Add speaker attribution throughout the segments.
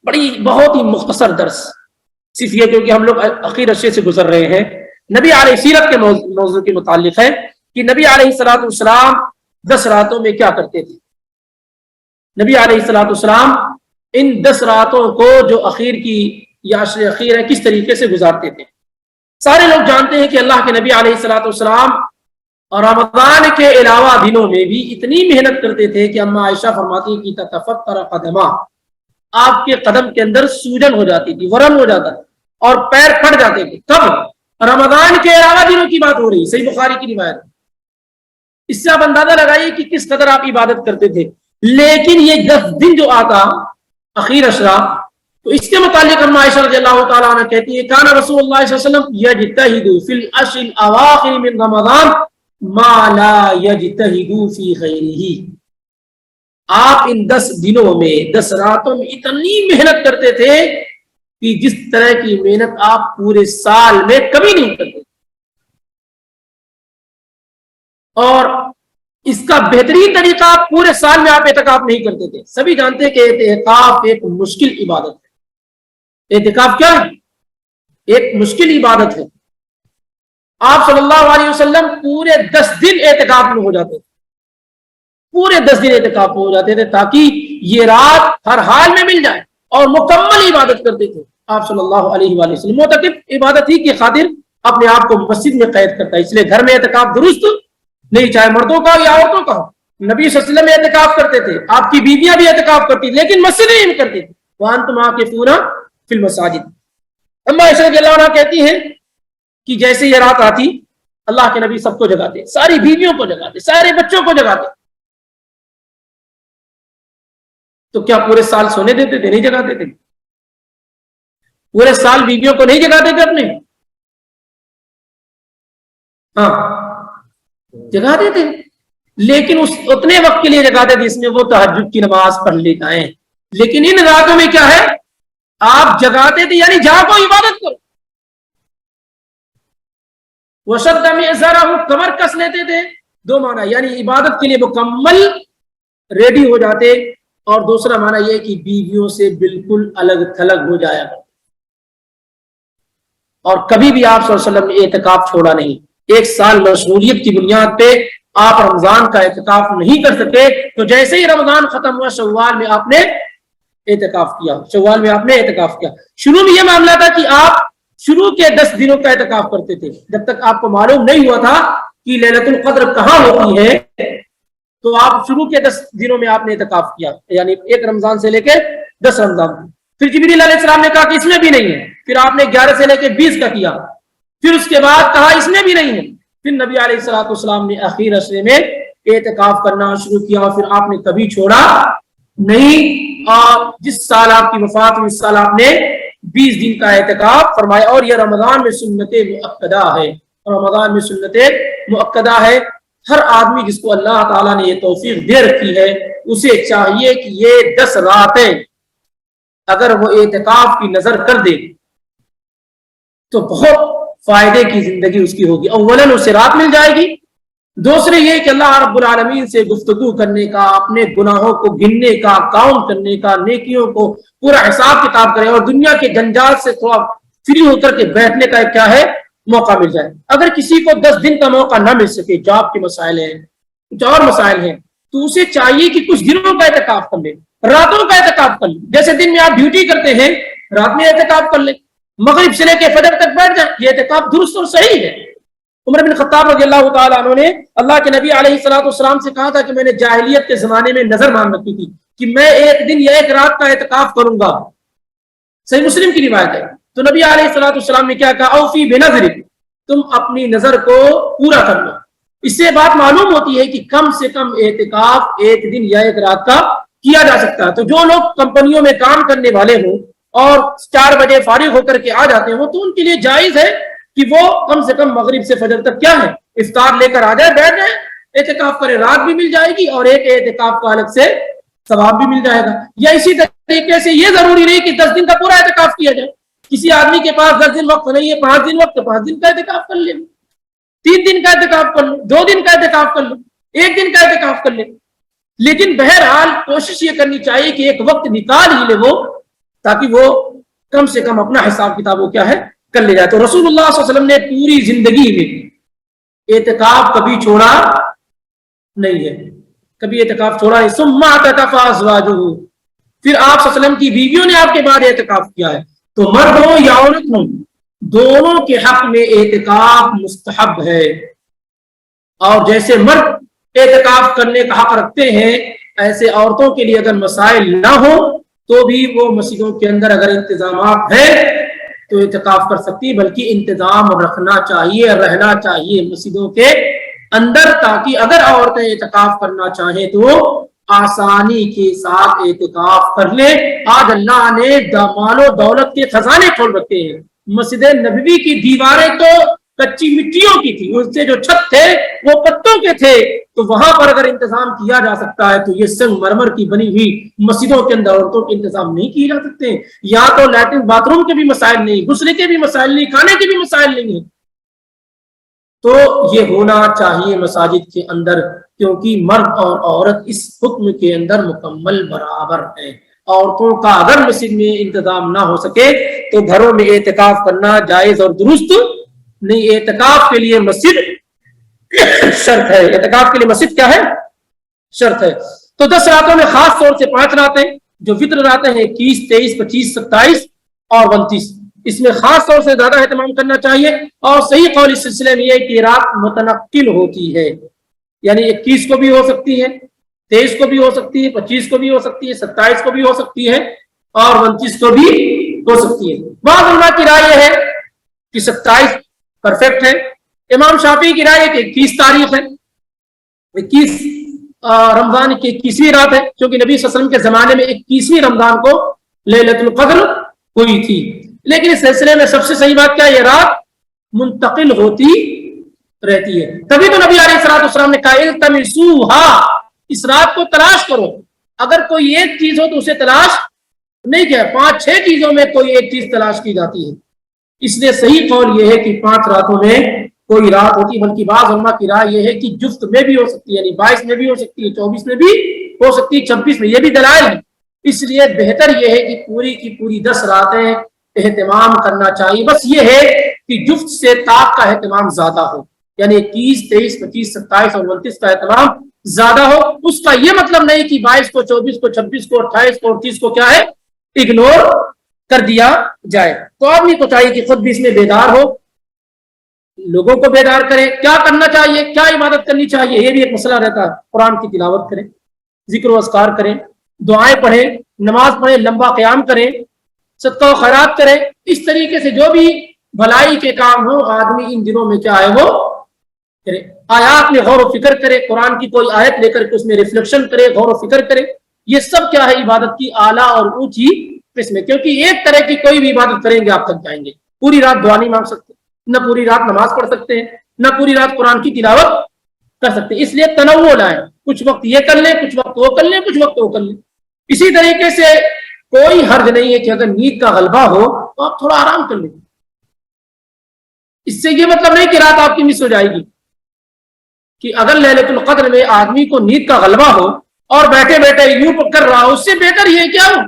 Speaker 1: بڑی بہت ہی مختصر درس، صرف یہ کیونکہ ہم لوگ اخیر اشیاء سے گزر رہے ہیں، نبی علیہ سیرت کے موضوع کے متعلق ہے کہ نبی علیہ الصلوۃ والسلام 10 راتوں میں کیا کرتے تھے۔ نبی علیہ الصلوۃ والسلام ان 10 راتوں کو جو اخیر کی یا عشر اخیر ہے کس طریقے سے گزارتے تھے۔ سارے لوگ جانتے ہیں کہ اللہ کے نبی علیہ الصلوۃ والسلام رمضان کے علاوہ دنوں میں بھی اتنی محنت کرتے تھے کہ اما عائشہ فرماتی کہ تتفطر قدما، آپ کے قدم کے اندر سوجن ہو جاتی تھی، ورم ہو جاتا تھا اور پیر پھٹ جاتے تھے۔ کب؟ رمضان کے علاوہ دنوں کی بات ہو رہی، صحیح بخاری کی روایت۔ اس سے آپ اندازہ لگائیے کہ کس قدر آپ عبادت کرتے تھے۔ لیکن یہ 10 دن جو آتا اخیر عشرہ، تو اس کے متعلق اما عائشہ رضی اللہ تعالیٰ عنہ کہتی ہے کان رسول اللہ صلی اللہ علیہ وسلم یجتہد فی العشر الاواخر من رمضان ما لا یجتہد فی غیرہ۔ آپ ان 10 دنوں میں 10 راتوں میں اتنی محنت کرتے تھے کہ جس طرح کی محنت آپ پورے سال میں کبھی نہیں کرتے، اور اس کا بہترین طریقہ آپ پورے سال میں آپ اعتکاف نہیں کرتے تھے۔ سبھی جانتے ہیں کہ اعتکاف ایک مشکل عبادت ہے۔ اعتکاف کیا ہے؟ ایک مشکل عبادت ہے۔ آپ صلی اللہ علیہ وسلم پورے 10 دن اعتکاف میں ہو جاتے تھے، پورے 10 دن اعتکاف میں ہو جاتے تھے تاکہ یہ رات ہر حال میں مل جائے، اور مکمل عبادت کرتے تھے آپ صلی اللہ علیہ وآلہ وسلم۔ معتکف عبادت ہی کی خاطر اپنے آپ کو مسجد میں قید کرتا ہے، اس لیے گھر میں اعتکاف درست نہیں، چاہے مردوں کا یا عورتوں کا ہو۔ نبی صلی اللہ علیہ وسلم اعتکاف کرتے تھے، آپ کی بیویاں بھی اعتکاف کرتی، لیکن مسجد میں کرتی تھی۔ وانتم عاکفون فی المساجد۔ اما عائشہ رضی اللہ عنہا کہتی ہیں کہ جیسے یہ رات آتی اللہ کے نبی سب کو جگاتے، ساری بیویوں کو جگاتے، سارے بچوں کو جگاتے۔ تو کیا پورے سال سونے دیتے تھے؟ نہیں جگاتے تھے۔ پورے سال بیویوں کو نہیں جگاتے تھے اپنے؟ ہاں جگاتے تھے، لیکن اس اتنے وقت کے لیے جگاتے تھے جس میں وہ تہجد کی نماز پڑھ لے جائیں۔ لیکن ان راتوں میں کیا ہے، آپ جگاتے تھے یعنی جاگو عبادت کرو۔ وشد مئزرہ، کمر کس لیتے تھے، 2 معنی، یعنی عبادت کے لیے مکمل ریڈی ہو جاتے، اور دوسرا معنی یہ کہ بیویوں سے بالکل الگ تھلگ ہو جایا۔ اور کبھی بھی آپ صلی اللہ علیہ وسلم نے اعتکاف چھوڑا نہیں۔ 1 سال مشغولیت کی بنیاد پہ آپ رمضان کا اعتکاف نہیں کر سکے، تو جیسے ہی رمضان ختم ہوا شوال میں آپ نے اعتکاف کیا، شوال میں آپ نے اعتکاف کیا۔ شروع میں یہ معاملہ تھا کہ آپ شروع کے 10 دنوں کا اعتکاف کرتے تھے، جب تک آپ کو معلوم نہیں ہوا تھا کہ لیلۃ القدر کہاں ہوتی ہے، تو آپ شروع کے 10 دنوں میں آپ نے اعتکاف کیا، یعنی 1 رمضان سے لے کے 10 رمضان۔ پھر جبریل علیہ السلام نے کہا کہ اس میں بھی نہیں ہے، پھر آپ نے 11 سے لے کے 20 کا کیا، پھر اس کے بعد کہا اس میں بھی نہیں ہے، پھر نبی علیہ الصلوۃ والسلام نے اخیر عشرے میں اعتکاف کرنا شروع کیا، پھر آپ نے کبھی چھوڑا نہیں، اور جس سال آپ کی وفات ہوئی اس سال آپ نے 20 دن کا اعتکاف فرمایا۔ اور یہ رمضان میں سنت مؤکدہ ہے، رمضان میں سنت مؤکدہ ہے۔ ہر آدمی جس کو اللہ تعالیٰ نے یہ توفیق دے رکھی ہے اسے چاہیے کہ یہ 10 راتیں اگر وہ اعتکاف کی نظر کر دے تو بہت فائدے کی زندگی اس کی ہوگی۔ اولاً اسے رات مل جائے گی، دوسرے یہ کہ اللہ رب العالمین سے گفتگو کرنے کا، اپنے گناہوں کو گننے کا، کاؤنٹ کرنے کا، نیکیوں کو پورا حساب کتاب کرے، اور دنیا کے جنجال سے تھوڑا فری ہو کر کے بیٹھنے کا کیا ہے موقع مل جائے۔ اگر کسی کو 10 دن کا موقع نہ مل سکے، جاب کے مسائل ہیں، کچھ اور مسائل ہیں، تو اسے چاہیے کہ کچھ دنوں کا اعتکاف کر لے، راتوں کا اعتکاف کر لے۔ جیسے دن میں آپ ڈیوٹی کرتے ہیں، رات میں اعتکاف کر لے، مغرب سے لے کے فجر تک بیٹھ جائیں، یہ اعتکاف درست اور صحیح ہے۔ عمر بن خطاب رضی اللہ تعالیٰ عنہ نے اللہ کے نبی علیہ الصلوۃ والسلام سے کہا تھا کہ میں نے جاہلیت کے زمانے میں نظر مان رکھی تھی کہ میں 1 دن یا 1 رات کا اعتکاف کروں گا، صحیح مسلم کی روایت ہے۔ تو نبی علیہ الصلوۃ والسلام نے کیا کہا، اوفی بنظرک، تم اپنی نظر کو پورا کر لو۔ اس سے بات معلوم ہوتی ہے کہ کم سے کم اعتکاف 1 دن یا 1 رات کا کیا جا سکتا ہے۔ تو جو لوگ کمپنیوں میں کام کرنے والے ہوں اور 4 بجے فارغ ہو کر کے آ جاتے ہوں تو ان کے لیے جائز ہے کہ وہ کم سے کم مغرب سے فجر تک کیا ہے افطار لے کر آ جائے، بیٹھ جائے، اعتکاف کرے، رات بھی مل جائے گی اور ایک اعتکاف کا الگ سے ثواب بھی مل جائے گا۔ یا اسی طریقے سے یہ ضروری نہیں کہ 10 دن کا پورا اعتکاف کیا جائے، کسی آدمی کے پاس 10 دن وقت نہیں ہے، 5 دن وقت، 5 دن کا اعتکاف کر لے، 3 دن کا اعتکاف کر لو، 2 دن کا اعتکاف کر لو، 1 دن کا اعتکاف کر لے۔ لیکن بہرحال کوشش یہ کرنی چاہیے کہ ایک وقت نکال ہی لے وہ تاکہ وہ کم سے کم اپنا حساب کتاب وہ کیا ہے کر لے جائے. تو رسول اللہ صلی اللہ علیہ وسلم نے پوری زندگی میں اعتکاف کبھی چھوڑا نہیں ہے, کبھی اعتکاف چھوڑا نہیں. ثم اعتکف ازواجہ, پھر آپ صلی اللہ علیہ وسلم کی بیویوں نے آپ کے بعد اعتکاف کیا ہے. تو مرد ہو یا عورت ہو, دونوں کے حق میں اعتکاف مستحب ہے. اور جیسے مرد اعتکاف کرنے کا حق رکھتے ہیں, ایسے عورتوں کے لیے اگر مسائل نہ ہو تو بھی وہ مسجدوں کے اندر اگر انتظامات ہیں تو اعتکاف کر سکتی, بلکہ انتظام رکھنا چاہیے, رہنا چاہیے مسجدوں کے اندر, تاکہ اگر عورتیں اعتکاف کرنا چاہیں تو آسانی کے ساتھ اعتکاف کر لیں. آج اللہ نے مال و دولت کے خزانے کھول رکھے ہیں. مسجد نبوی کی دیواریں تو کچی مٹیوں کی تھی, اس سے جو چھت تھے وہ پتوں کے تھے, تو وہاں پر اگر انتظام کیا جا سکتا ہے تو یہ سنگ مرمر کی بنی ہوئی مسجدوں کے اندر عورتوں کے انتظام نہیں کیے جا سکتے. یا تو لیٹرن باتھ روم کے بھی مسائل نہیں, غسل کے بھی مسائل نہیں, کھانے کے بھی مسائل نہیں ہیں. تو یہ ہونا چاہیے مساجد کے اندر, کیونکہ مرد اور عورت اس حکم کے اندر مکمل برابر ہیں. عورتوں کا اگر مسجد میں انتظام نہ ہو سکے تو گھروں میں اعتکاف کرنا جائز اور درست نہیں. اعتکاف کے لیے مسجد شرط ہے, اعتکاف کے لیے مسجد کیا ہے شرط ہے. تو 10 راتوں میں خاص طور سے 5 راتیں جو وطر راتیں ہیں 21, 23, 25, 27 اور 29, اس میں خاص طور سے زیادہ اہتمام کرنا چاہیے. اور صحیح قول اس سلسلے میں یہ کہ رات متنقل ہوتی ہے, یعنی 21 کو بھی ہو سکتی ہے, 23 کو بھی ہو سکتی ہے, 25 کو بھی ہو سکتی ہے, 27 کو بھی ہو سکتی ہے اور 29 کو بھی ہو سکتی ہے. بعض علماء کی رائے یہ ہے کہ 27 پرفیکٹ ہے. امام شافعی کی رائے ہے کہ 21 تاریخ ہے, 21 رمضان کی 21ویں رات ہے, کیونکہ نبی صلی اللہ علیہ وسلم کے زمانے میں 21ویں رمضان کو لیلۃ القدر ہوئی تھی. لیکن اس سلسلے میں سب سے صحیح بات کیا, یہ رات منتقل ہوتی رہتی ہے. تبھی تو نبی علیہ الصلوۃ والسلام نے کہا التمسوها, اس رات کو تلاش کرو. اگر کوئی ایک چیز ہو تو اسے تلاش نہیں کیا, 5-6 چیزوں میں کوئی ایک چیز تلاش کی جاتی ہے. اس لیے صحیح قول یہ ہے کہ 5 راتوں میں کوئی رات ہوتی ہے, بلکہ بعض علماء کی رائے یہ ہے کہ جفت میں بھی ہو سکتی ہے, یعنی 22 میں بھی ہو سکتی ہے, 24 میں بھی ہو سکتی ہے, 26 میں, یہ بھی دلائل ہے. اس لیے بہتر یہ ہے کہ پوری کی پوری 10 راتیں اہتمام کرنا چاہیے. بس یہ ہے کہ جفت سے طاق کا اہتمام زیادہ ہو, یعنی 21, 23, 25, 27 اور 29 کا اہتمام زیادہ ہو. اس کا یہ مطلب نہیں کہ 22 کو, 24 کو, 26 کو, 28 کو اور 30 کو کیا ہے اگنور کر دیا جائے. تو آدمی کو چاہیے کہ خود بھی اس میں بیدار ہو, لوگوں کو بیدار کرے. کیا کرنا چاہیے, کیا عبادت کرنی چاہیے, یہ بھی ایک مسئلہ رہتا ہے. قرآن کی تلاوت کریں, ذکر و اذکار کریں, دعائیں پڑھیں, نماز پڑھیں, لمبا قیام کریں, صدقہ و خیرات کریں. اس طریقے سے جو بھی بھلائی کے کام ہو آدمی ان دنوں میں کیا ہے وہ کرے. آیات میں غور و فکر کرے, قرآن کی کوئی آیت لے کر کے اس میں ریفلیکشن کرے, غور و فکر کرے. یہ سب کیا ہے عبادت کی اعلیٰ اور اونچی قسم ہے, کیونکہ ایک طرح کی کوئی بھی عبادت کریں گے آپ تھک جائیں گے. پوری رات دعا نہیں مانگ سکتے, نہ پوری رات نماز پڑھ سکتے ہیں, نہ پوری رات قرآن کی تلاوت کر سکتے ہیں. اس لیے تنوع لائیں, کچھ وقت یہ کر لیں, کچھ وقت وہ کر لیں, کچھ وقت وہ کر لیں. اسی طریقے سے کوئی حرج نہیں ہے کہ اگر نیند کا غلبہ ہو تو آپ تھوڑا آرام کر لیں. اس سے یہ مطلب نہیں کہ رات آپ کی مس ہو جائے گی, کہ اگر لیلۃ القدر میں آدمی کو نیند کا غلبہ ہو اور بیٹھے بیٹھے یوں کر رہا ہو, اس سے بہتر یہ کیا ہو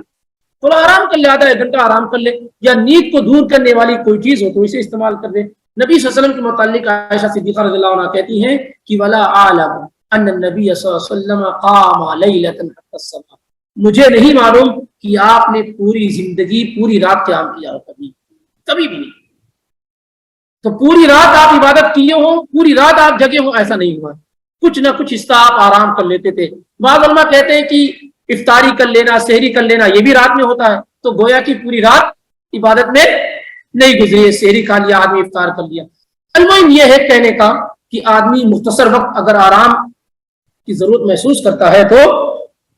Speaker 1: تھوڑا آرام کر لے, آدھا 1 گھنٹہ آرام کر لے, یا نیند کو دور کرنے والی کوئی چیز ہو تو اسے استعمال کر دے. نبی صلی اللہ علیہ وسلم کے متعلق عائشہ صدیقہ رضی اللہ عنہا کہتی ہیں کہ ولا اعلم ان النبی صلی اللہ علیہ وسلم قام لیلۃ حتى الصبح, مجھے نہیں معلوم کہ آپ نے پوری زندگی پوری رات قیام کیا ہو, کبھی بھی نہیں. تو پوری رات آپ عبادت کیے ہو, پوری رات آپ جگے ہو, ایسا نہیں ہوا. کچھ نہ کچھ حصہ آپ آرام کر لیتے تھے. بعض علماء کہتے ہیں کہ افطاری کر لینا, سحری کر لینا, یہ بھی رات میں ہوتا ہے. تو گویا کی پوری رات عبادت میں نہیں گزری, سحری کھا لیا آدمی, افطار کر لیا. المهم یہ ہے کہنے کا کہ آدمی مختصر وقت اگر آرام کی ضرورت محسوس کرتا ہے تو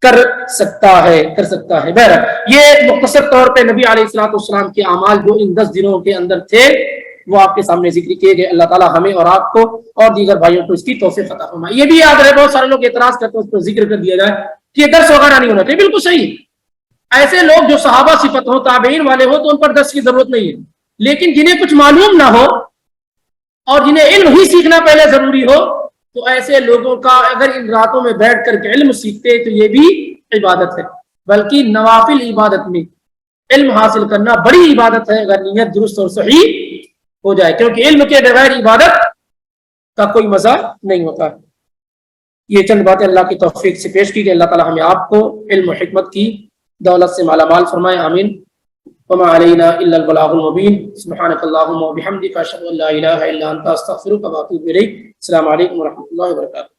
Speaker 1: کر سکتا ہے. بہرحال یہ مختصر طور پہ نبی علیہ الصلوۃ والسلام کے اعمال جو ان 10 دنوں کے اندر تھے وہ آپ کے سامنے ذکر کیے گئے. اللہ تعالیٰ ہمیں اور آپ کو اور دیگر بھائیوں کو اس کی توفیق عطا فرمائے. یہ بھی یاد رہے, بہت سارے لوگ اعتراض کرتے ہیں اس پر ذکر کر دیا جائے کہ یہ درس وغیرہ نہیں ہونا چاہیے. بالکل صحیح, ایسے لوگ جو صحابہ صفت ہو, تابعین والے ہو, تو ان پر درس کی ضرورت نہیں ہے. لیکن جنہیں کچھ معلوم نہ ہو اور جنہیں علم ہی سیکھنا پہلے ضروری ہو, تو ایسے لوگوں کا اگر ان راتوں میں بیٹھ کر کے علم سیکھتے تو یہ بھی عبادت ہے. بلکہ نوافل عبادت میں علم حاصل کرنا بڑی عبادت ہے اگر نیت درست اور صحیح ہو جائے، کیونکہ علم کے بغیر عبادت کا کوئی مزہ نہیں ہوتا۔ یہ چند باتیں اللہ کی توفیق سے پیش کی گئی۔ اللہ تعالی ہمیں آپ کو علم و حکمت کی دولت سے مالا مال فرمائے، آمین۔ وما علینا الا البلاغ المبین۔ سبحانک اللہم وبحمدک، اشہد ان لا الہ الا انت، استغفرک واتوب الیک۔ السلام علیکم ورحمۃ اللہ وبرکاتہ۔